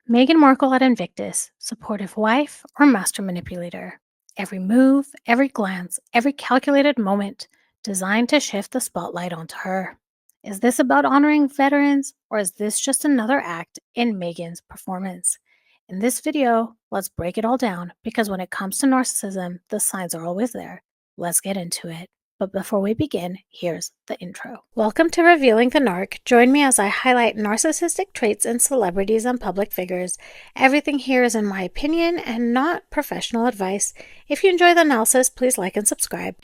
Meghan Markle at Invictus, supportive wife or master manipulator. Every move, every glance, every calculated moment designed to shift the spotlight onto her. Is this about honoring veterans or is this just another act in Meghan's performance? In this video, let's break it all down because when it comes to narcissism, the signs are always there. Let's get into it. But before we begin, here's the intro. Welcome to Revealing the Narc. Join me as I highlight narcissistic traits in celebrities and public figures. Everything here is in my opinion and not professional advice. If you enjoy the analysis, please like and subscribe.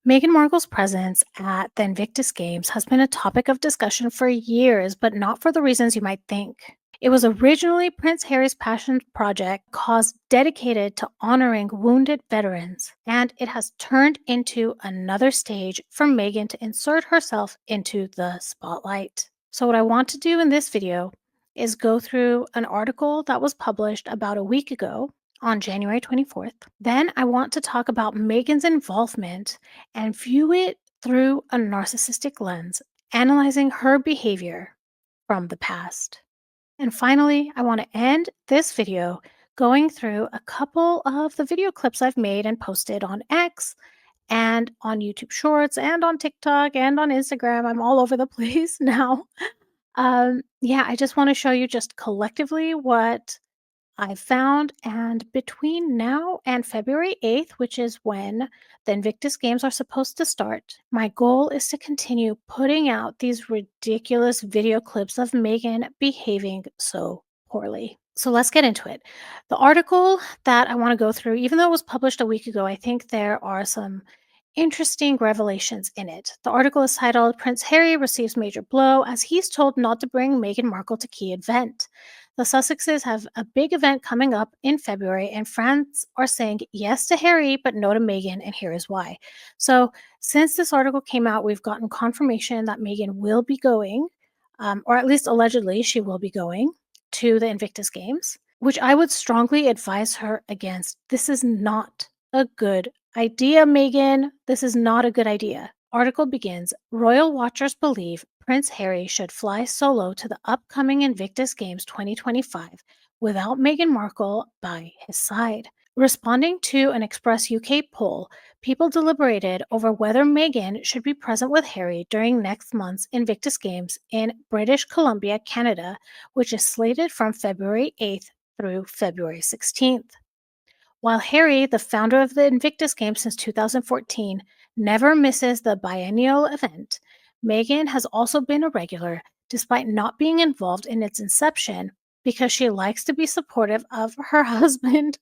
Meghan Markle's presence at the Invictus Games has been a topic of discussion for years, but not for the reasons you might think. It was originally Prince Harry's passion project cause dedicated to honoring wounded veterans, and it has turned into another stage for Meghan to insert herself into the spotlight. So what I want to do in this video is go through an article that was published about a week ago on January 24th. Then I want to talk about Meghan's involvement and view it through a narcissistic lens, analyzing her behavior from the past. And finally, I want to end this video going through a couple of the video clips I've made and posted on X and on YouTube Shorts and on TikTok and on Instagram. I'm all over the place now. Yeah, I just want to show you just collectively what I found. And between now and February 8th, which is when the Invictus Games are supposed to start, my goal is to continue putting out these ridiculous video clips of Meghan behaving so poorly. So let's get into it. The article that I want to go through, even though it was published a week ago, I think there are some interesting revelations in it. The article is titled Prince Harry Receives Major Blow as He's Told Not to Bring Meghan Markle to Key Event. The Sussexes have a big event coming up in February, and fans are saying yes to Harry, but no to Meghan, and here is why. So, since this article came out, we've gotten confirmation that Meghan will be going, or at least allegedly, she will be going to the Invictus Games, which I would strongly advise her against. This is not a good idea, Meghan. This is not a good idea. Article begins Royal watchers believe Prince Harry should fly solo to the upcoming Invictus Games 2025 without Meghan Markle by his side. Responding to an Express UK poll, people deliberated over whether Meghan should be present with Harry during next month's Invictus Games in British Columbia, Canada, which is slated from February 8th through February 16th. While Harry, the founder of the Invictus Games since 2014, never misses the biennial event, Meghan has also been a regular despite not being involved in its inception because she likes to be supportive of her husband,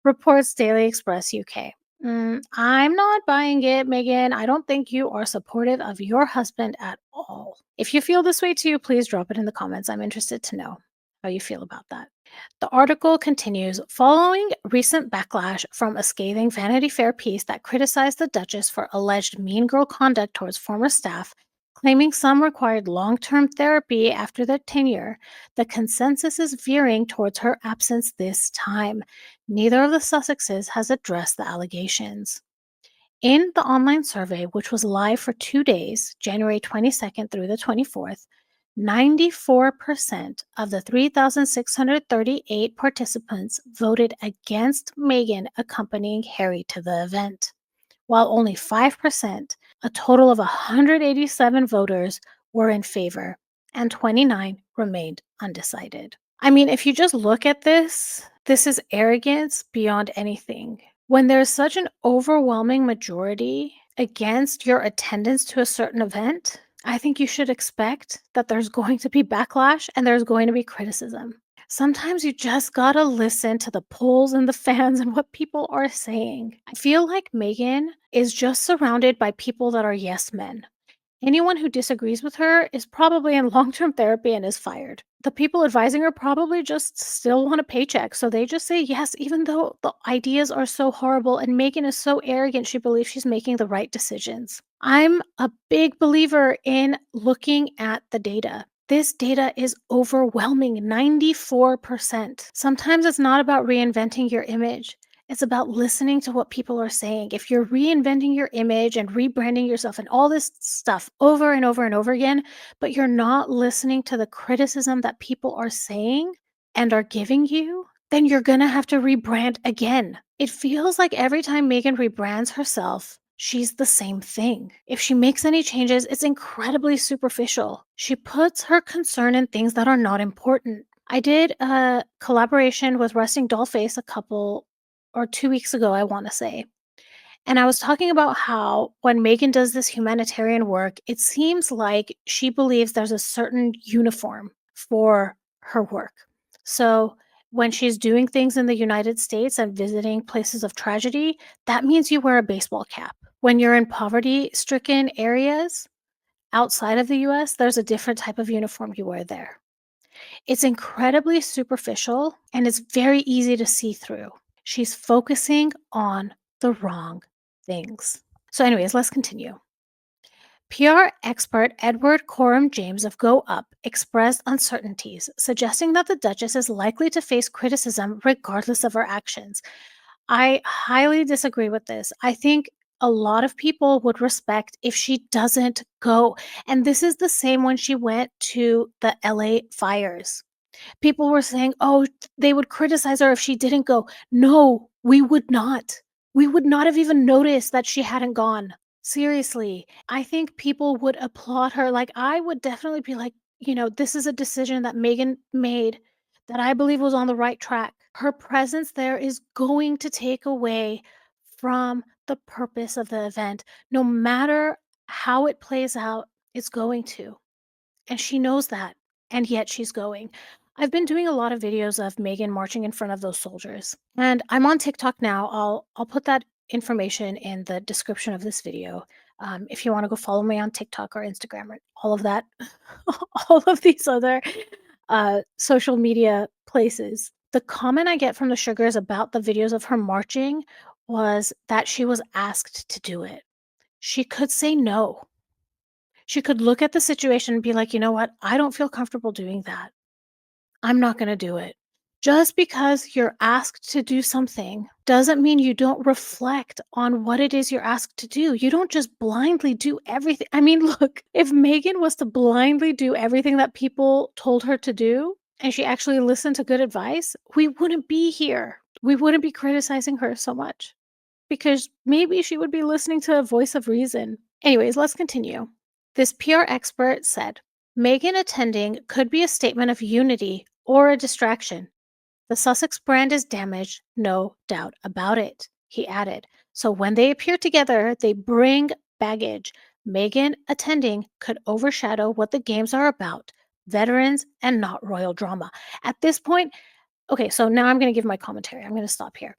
reports Daily Express UK. I'm not buying it, Meghan. I don't think you are supportive of your husband at all. If you feel this way too, please drop it in the comments. I'm interested to know how you feel about that. The article continues following recent backlash from a scathing Vanity Fair piece that criticized the Duchess for alleged mean girl conduct towards former staff, claiming some required long-term therapy after their tenure. The consensus is veering towards her absence this time. Neither of the Sussexes has addressed the allegations. In the online survey, which was live for 2 days, January 22nd through the 24th, 94% of the 3,638 participants voted against Meghan accompanying Harry to the event, while only 5%, a total of 187 voters, were in favor, and 29 remained undecided. I mean, if you just look at this, this is arrogance beyond anything. When there's such an overwhelming majority against your attendance to a certain event, I think you should expect that there's going to be backlash and there's going to be criticism. Sometimes you just gotta listen to the polls and the fans and what people are saying. I feel like Meghan is just surrounded by people that are yes men. Anyone who disagrees with her is probably in long-term therapy and is fired. The people advising her probably just still want a paycheck, so they just say yes, even though the ideas are so horrible and Meghan is so arrogant she believes she's making the right decisions. I'm a big believer in looking at the data. This data is overwhelming, 94%. Sometimes it's not about reinventing your image. It's about listening to what people are saying. If you're reinventing your image and rebranding yourself and all this stuff over and over and over again, but you're not listening to the criticism that people are saying, and are giving you, then you're gonna have to rebrand again. It feels like every time Megan rebrands herself, she's the same thing. If she makes any changes, it's incredibly superficial. She puts her concern in things that are not important. I did a collaboration with Resting Dollface a couple or 2 weeks ago, I want to say. And I was talking about how when Megan does this humanitarian work, it seems like she believes there's a certain uniform for her work. So when she's doing things in the United States and visiting places of tragedy, that means you wear a baseball cap. When you're in poverty stricken areas outside of the US, there's a different type of uniform you wear there. It's incredibly superficial and it's very easy to see through. She's focusing on the wrong things. So, anyways, let's continue. PR expert Edward Coram James of Go Up expressed uncertainties, suggesting that the Duchess is likely to face criticism regardless of her actions. I highly disagree with this. I think a lot of people would respect if she doesn't go. And this is the same when she went to the LA fires. People were saying, "Oh, they would criticize her if she didn't go." No, we would not. We would not have even noticed that she hadn't gone. Seriously, I think people would applaud her. Like, I would definitely be like, this is a decision that Megan made that I believe was on the right track. Her presence there is going to take away from the purpose of the event. No matter how it plays out, it's going to. And she knows that, and yet she's going. I've been doing a lot of videos of Megan marching in front of those soldiers, and I'm on TikTok now. I'll put that information in the description of this video. If you want to go follow me on TikTok or Instagram or all of that, all of these other social media places. The comment I get from the sugars about the videos of her marching was that she was asked to do it. She could say no. She could look at the situation and be like, "You know what? I don't feel comfortable doing that. I'm not gonna do it." Just because you're asked to do something doesn't mean you don't reflect on what it is you're asked to do. You don't just blindly do everything. I mean, look, if Megan was to blindly do everything that people told her to do, and she actually listened to good advice, we wouldn't be here. We wouldn't be criticizing her so much because maybe she would be listening to a voice of reason. Anyways, let's continue. This PR expert said Meghan attending could be a statement of unity or a distraction. The Sussex brand is damaged, no doubt about it, he added. So when they appear together, they bring baggage. Meghan attending could overshadow what the games are about veterans and not royal drama. At this point, okay, so now I'm going to give my commentary. I'm going to stop here.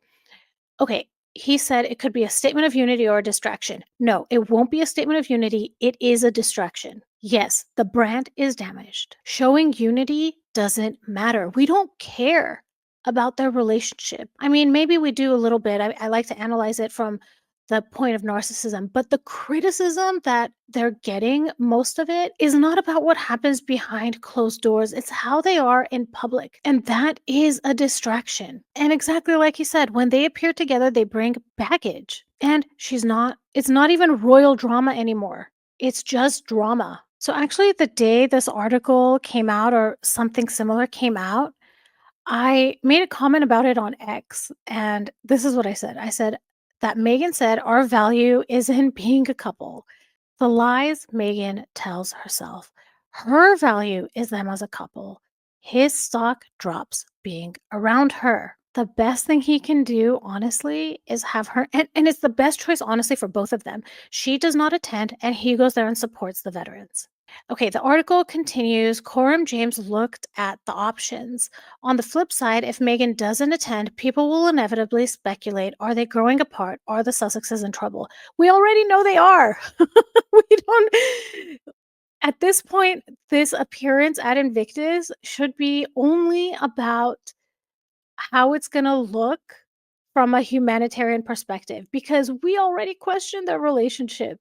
Okay, he said it could be a statement of unity or a distraction. No, it won't be a statement of unity. It is a distraction. Yes, the brand is damaged. Showing unity doesn't matter. We don't care about their relationship. I mean, maybe we do a little bit. I like to analyze it from the point of narcissism, but the criticism that they're getting, most of it, is not about what happens behind closed doors. It's how they are in public. And that is a distraction. And exactly like you said, when they appear together, they bring baggage. And it's not even royal drama anymore. It's just drama. So actually, the day this article came out or something similar came out, I made a comment about it on X, and this is what I said. I said that Megan said, "Our value is in being a couple." The lies Megan tells herself. Her value is them as a couple. His stock drops being around her. The best thing he can do, honestly, is have her, and it's the best choice, honestly, for both of them. She does not attend, and he goes there and supports the veterans. Okay, the article continues. Coram James looked at the options. On the flip side, if Meghan doesn't attend, people will inevitably speculate, are they growing apart? Are the Sussexes in trouble? We already know they are. We don't. At this point, this appearance at Invictus should be only about how it's going to look from a humanitarian perspective because we already questioned their relationship.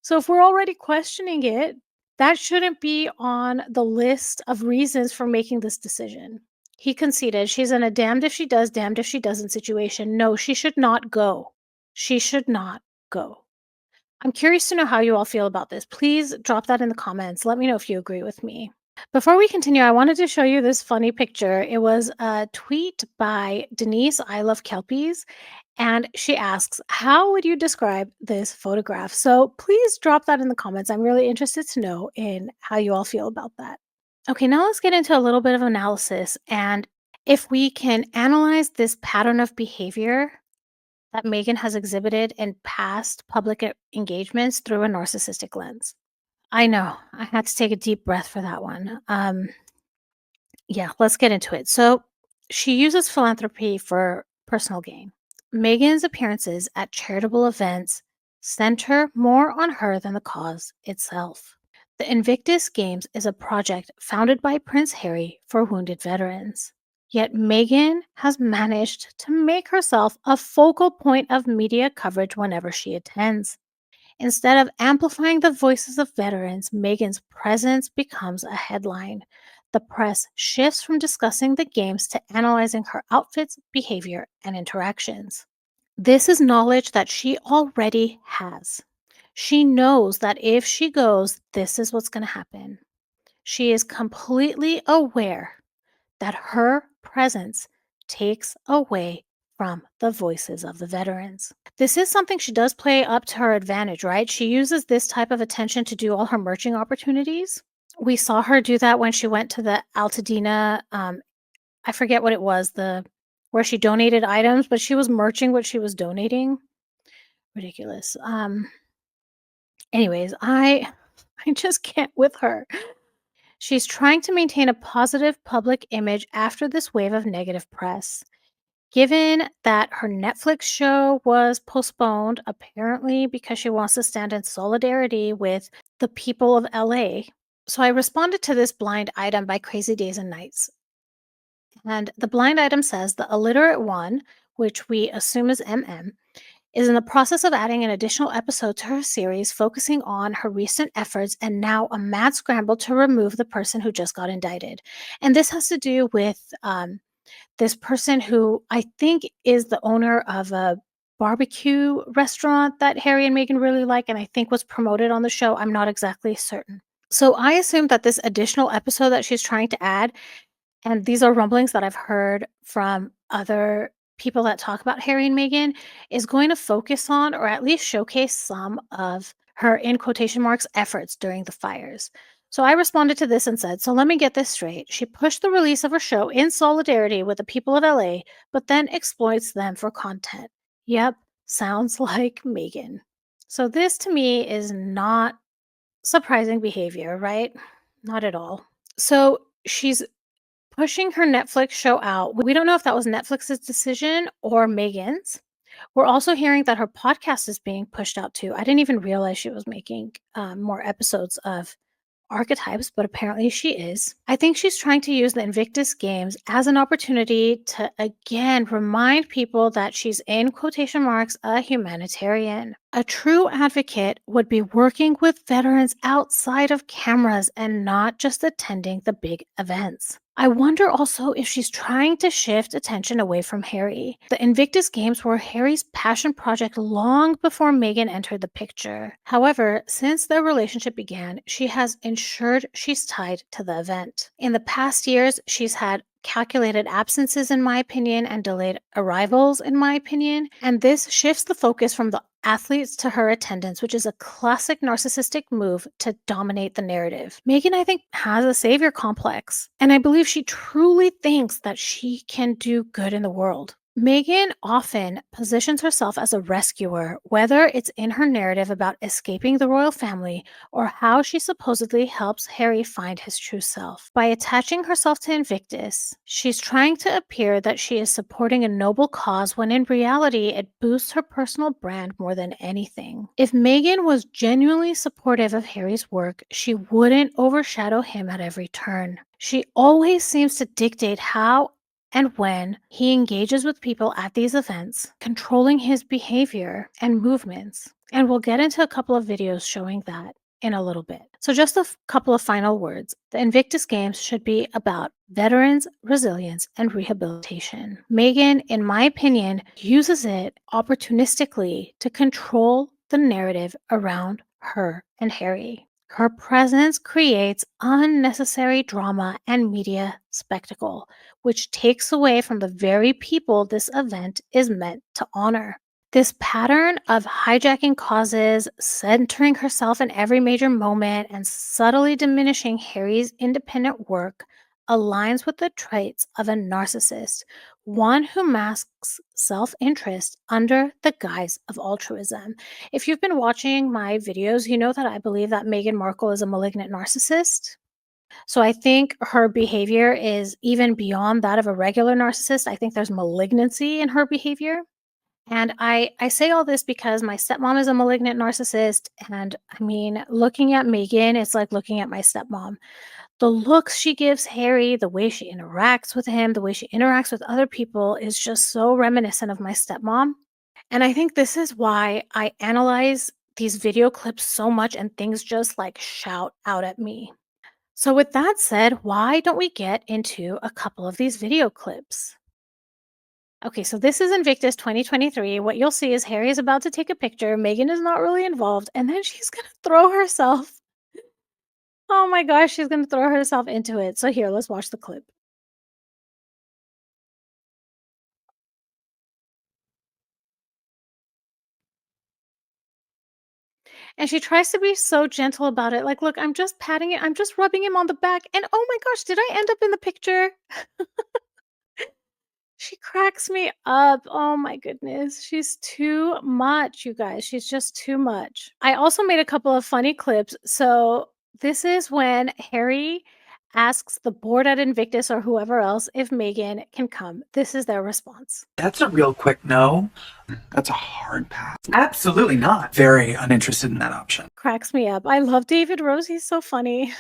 So if we're already questioning it, that shouldn't be on the list of reasons for making this decision. He conceded she's in a damned if she does, damned if she doesn't situation. No, she should not go. She should not go. I'm curious to know how you all feel about this. Please drop that in the comments. Let me know if you agree with me. Before we continue, I wanted to show you this funny picture. It was a tweet by Denise, I Love Kelpies, and she asks, how would you describe this photograph? So please drop that in the comments. I'm really interested to know in how you all feel about that. Okay, now let's get into a little bit of analysis and if we can analyze this pattern of behavior that Megan has exhibited in past public engagements through a narcissistic lens. I know. I had to take a deep breath for that one. Yeah, let's get into it. So, she uses philanthropy for personal gain. Megan's appearances at charitable events center more on her than the cause itself. The Invictus Games is a project founded by Prince Harry for wounded veterans. Yet Megan has managed to make herself a focal point of media coverage whenever she attends. Instead of amplifying the voices of veterans, Megan's presence becomes a headline. The press shifts from discussing the games to analyzing her outfits, behavior, and interactions. This is knowledge that she already has. She knows that if she goes, this is what's going to happen. She is completely aware that her presence takes away from the voices of the veterans. This is something she does play up to her advantage, right? She uses this type of attention to do all her merching opportunities. We saw her do that when she went to the Altadena, I forget what it was, the where she donated items, but she was merching what she was donating. Ridiculous. Anyways, I just can't with her. She's trying to maintain a positive public image after this wave of negative press. Given that her Netflix show was postponed, apparently because she wants to stand in solidarity with the people of LA. So I responded to this blind item by Crazy Days and Nights. And the blind item says the illiterate one, which we assume is MM, is in the process of adding an additional episode to her series focusing on her recent efforts and now a mad scramble to remove the person who just got indicted. And this has to do with this person who I think is the owner of a barbecue restaurant that Harry and Meghan really like and I think was promoted on the show. I'm not exactly certain. So I assume that this additional episode that she's trying to add, and these are rumblings that I've heard from other people that talk about Harry and Meghan, is going to focus on or at least showcase some of her, in quotation marks, efforts during the fires. So I responded to this and said, so let me get this straight. She pushed the release of her show in solidarity with the people of LA, but then exploits them for content. Yep, sounds like Meghan. So this to me is not surprising behavior, right? Not at all. So she's pushing her Netflix show out. We don't know if that was Netflix's decision or Megan's. We're also hearing that her podcast is being pushed out too. I didn't even realize she was making more episodes of archetypes, but apparently she is. I think she's trying to use the Invictus Games as an opportunity to again remind people that she's in quotation marks a humanitarian. A true advocate would be working with veterans outside of cameras and not just attending the big events. I wonder also if she's trying to shift attention away from Harry. The Invictus Games were Harry's passion project long before Meghan entered the picture. However, since their relationship began, she has ensured she's tied to the event. In the past years, she's had calculated absences, in my opinion, and delayed arrivals, in my opinion. And this shifts the focus from the athletes to her attendance, which is a classic narcissistic move to dominate the narrative. Meghan, I think, has a savior complex, and I believe she truly thinks that she can do good in the world. Meghan often positions herself as a rescuer, whether it's in her narrative about escaping the royal family or how she supposedly helps Harry find his true self. By attaching herself to Invictus, she's trying to appear that she is supporting a noble cause when in reality it boosts her personal brand more than anything. If Meghan was genuinely supportive of Harry's work, she wouldn't overshadow him at every turn. She always seems to dictate how and when he engages with people at these events, controlling his behavior and movements. And we'll get into a couple of videos showing that in a little bit. So just a couple of final words. The Invictus Games should be about veterans, resilience, and rehabilitation. Meghan, in my opinion, uses it opportunistically to control the narrative around her and Harry. Her presence creates unnecessary drama and media spectacle, which takes away from the very people this event is meant to honor. This pattern of hijacking causes, centering herself in every major moment, and subtly diminishing Harry's independent work aligns with the traits of a narcissist, one who masks self interest under the guise of altruism. If you've been watching my videos, you know that I believe that Meghan Markle is a malignant narcissist. So I think her behavior is even beyond that of a regular narcissist. I think there's malignancy in her behavior. And I say all this because my stepmom is a malignant narcissist, and I mean, looking at Megan, it's like looking at my stepmom. The looks she gives Harry, the way she interacts with him, the way she interacts with other people is just so reminiscent of my stepmom. And I think this is why I analyze these video clips so much and things just like shout out at me. So with that said, why don't we get into a couple of these video clips? Okay, so this is Invictus 2023. What you'll see is Harry is about to take a picture. Megan is not really involved, and then she's going to throw herself. Oh my gosh, she's going to throw herself into it. So here, let's watch the clip. And she tries to be so gentle about it. Like, look, I'm just patting it. I'm just rubbing him on the back. And oh my gosh, did I end up in the picture? She cracks me up. Oh my goodness. She's too much, you guys. She's just too much. I also made a couple of funny clips. So, this is when Harry asks the board at Invictus or whoever else if Megan can come. This is their response. That's a real quick no. That's a hard pass. Absolutely not. Very uninterested in that option. Cracks me up. I love David Rose. He's so funny.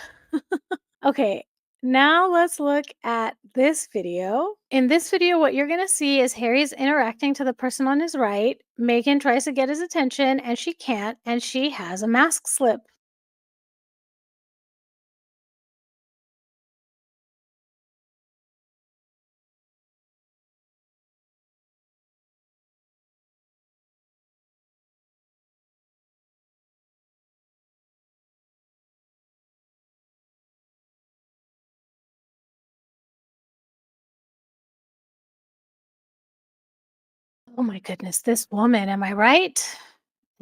Okay, now let's look at this video. In this video, what you're gonna see is Harry's interacting to the person on his right. Megan tries to get his attention and she can't, and she has a mask slip. Oh my goodness, this woman, am I right?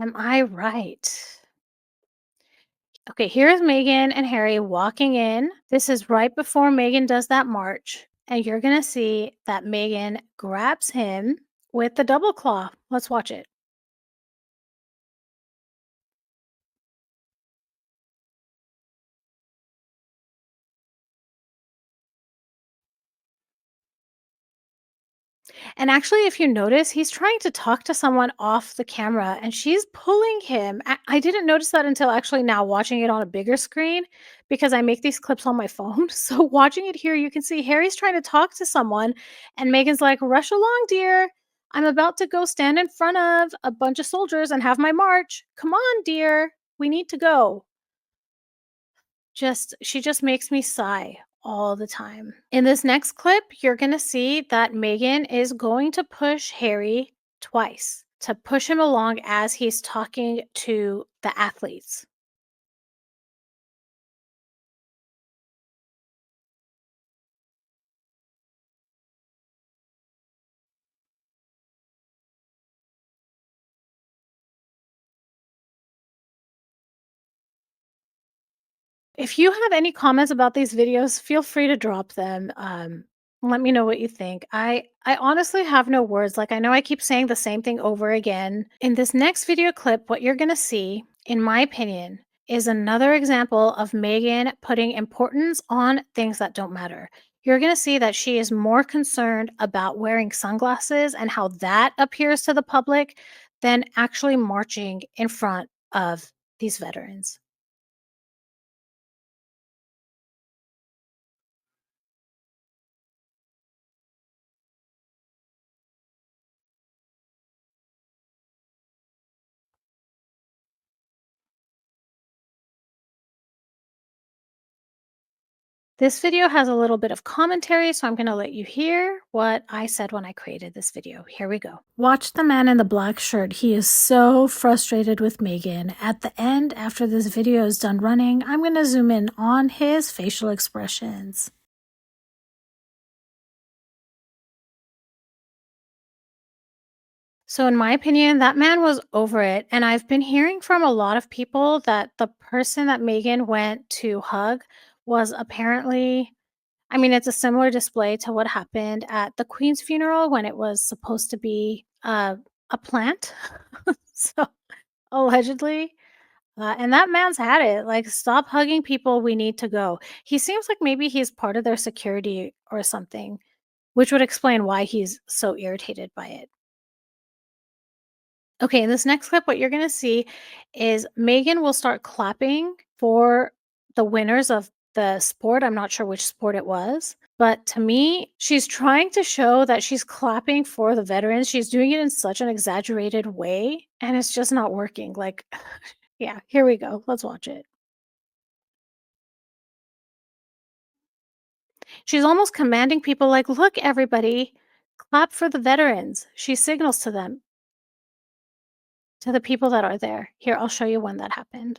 Am I right? Okay, here's Megan and Harry walking in. This is right before Megan does that march. And you're gonna see that Megan grabs him with the double claw. Let's watch it. And actually, if you notice, he's trying to talk to someone off the camera and she's pulling him. I didn't notice that until actually now watching it on a bigger screen because I make these clips on my phone. So watching it here, you can see Harry's trying to talk to someone and Megan's like, "Rush along, dear. I'm about to go stand in front of a bunch of soldiers and have my march. Come on, dear. We need to go." She just makes me sigh all the time. In this next clip, you're going to see that Megan is going to push Harry twice to push him along as he's talking to the athletes. If you have any comments about these videos, feel free to drop them. Let me know what you think. I honestly have no words. Like, I know I keep saying the same thing over again. In this next video clip, what you're gonna see, in my opinion, is another example of Megan putting importance on things that don't matter. You're gonna see that she is more concerned about wearing sunglasses and how that appears to the public than actually marching in front of these veterans. This video has a little bit of commentary, so I'm going to let you hear what I said when I created this video. Here we go. Watch the man in the black shirt. He is so frustrated with Meghan. At the end, after this video is done running, I'm going to zoom in on his facial expressions. So, in my opinion, that man was over it. And I've been hearing from a lot of people that the person that Meghan went to hug was apparently, I mean, it's a similar display to what happened at the Queen's funeral when it was supposed to be a plant. So, allegedly. And that man's had it. Like, stop hugging people. We need to go. He seems like maybe he's part of their security or something, which would explain why he's so irritated by it. Okay, in this next clip, what you're going to see is Megan will start clapping for the winners of the sport. I'm not sure which sport it was, but to me, she's trying to show that she's clapping for the veterans. She's doing it in such an exaggerated way, and it's just not working. Like, yeah, here we go. Let's watch it. She's almost commanding people, like, look, everybody, clap for the veterans. She signals to them, to the people that are there. Here, I'll show you when that happened.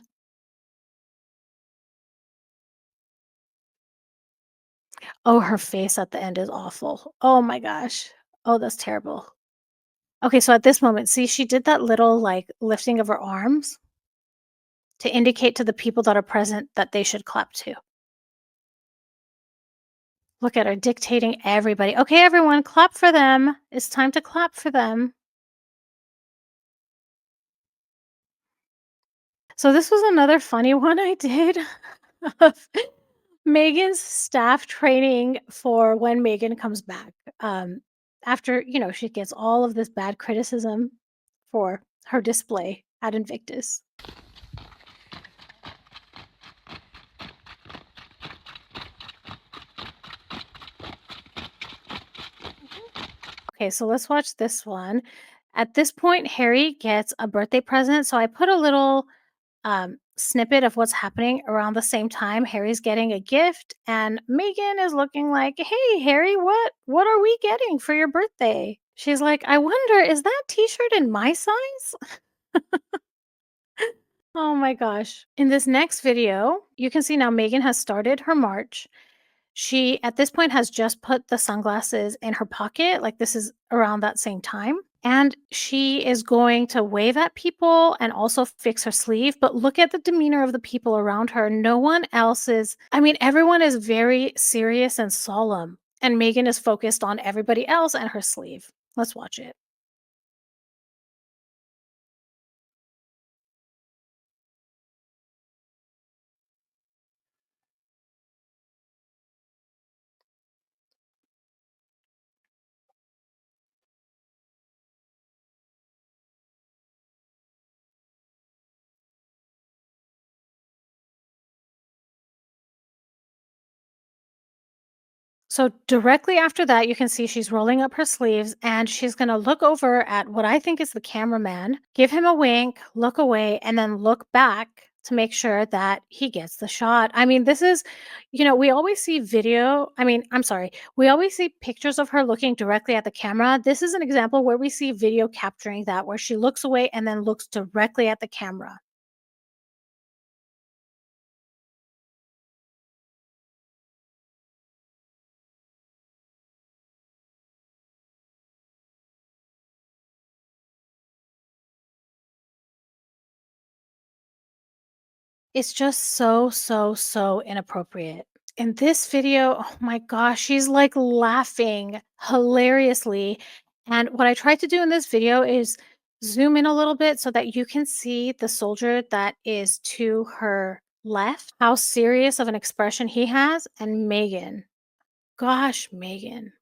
Oh, her face at the end is awful. Oh my gosh. Oh, that's terrible. Okay, so at this moment, see, she did that little like lifting of her arms to indicate to the people that are present that they should clap too. Look at her dictating everybody. Okay, everyone, clap for them. It's time to clap for them. So this was another funny one I did of Megan's staff training for when Megan comes back. After, she gets all of this bad criticism for her display at Invictus. Okay, so let's watch this one. At this point, Harry gets a birthday present. So I put a little snippet of what's happening around the same time. Harry's getting a gift, and Megan is looking like, "Hey, Harry, what are we getting for your birthday?" She's like, "I wonder, is that T-shirt in my size?" Oh my gosh! In this next video, you can see now Megan has started her march. She, at this point, has just put the sunglasses in her pocket. Like, this is around that same time. And she is going to wave at people and also fix her sleeve. But look at the demeanor of the people around her. No one else is, I mean, everyone is very serious and solemn. And Megan is focused on everybody else and her sleeve. Let's watch it. So directly after that, you can see she's rolling up her sleeves and she's going to look over at what I think is the cameraman, give him a wink, look away, and then look back to make sure that he gets the shot. I mean, this is, we always see video. I mean, I'm sorry. We always see pictures of her looking directly at the camera. This is an example where we see video capturing that, where she looks away and then looks directly at the camera. It's just so, so, so inappropriate. In this video, oh my gosh, she's like laughing hilariously. And what I tried to do in this video is zoom in a little bit so that you can see the soldier that is to her left, how serious of an expression he has, and Megan. Gosh, Megan.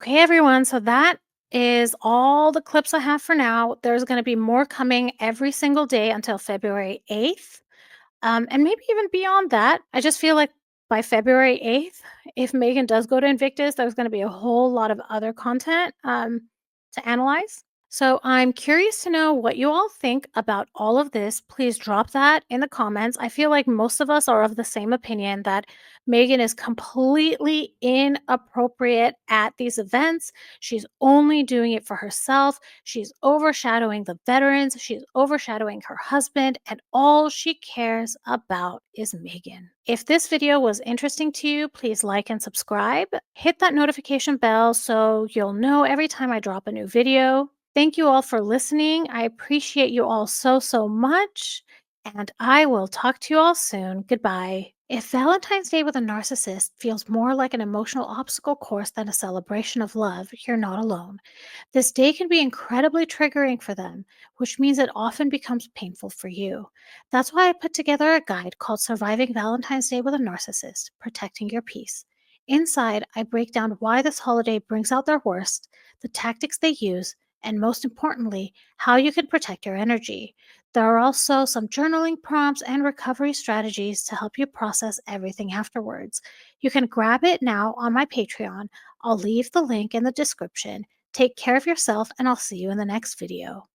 Okay, everyone. So that is all the clips I have for now. There's going to be more coming every single day until February 8th. And maybe even beyond that. I just feel like by February 8th, if Megan does go to Invictus, there's going to be a whole lot of other content to analyze. So I'm curious to know what you all think about all of this. Please drop that in the comments. I feel like most of us are of the same opinion that Megan is completely inappropriate at these events. She's only doing it for herself. She's overshadowing the veterans. She's overshadowing her husband, and all she cares about is Megan. If this video was interesting to you, please like and subscribe. Hit that notification bell so you'll know every time I drop a new video. Thank you all for listening. I appreciate you all so, so much. And I will talk to you all soon. Goodbye. If Valentine's Day with a narcissist feels more like an emotional obstacle course than a celebration of love, you're not alone. This day can be incredibly triggering for them, which means it often becomes painful for you. That's why I put together a guide called Surviving Valentine's Day with a Narcissist Protecting Your Peace. Inside, I break down why this holiday brings out their worst, the tactics they use, and most importantly, how you can protect your energy. There are also some journaling prompts and recovery strategies to help you process everything afterwards. You can grab it now on my Patreon. I'll leave the link in the description. Take care of yourself, and I'll see you in the next video.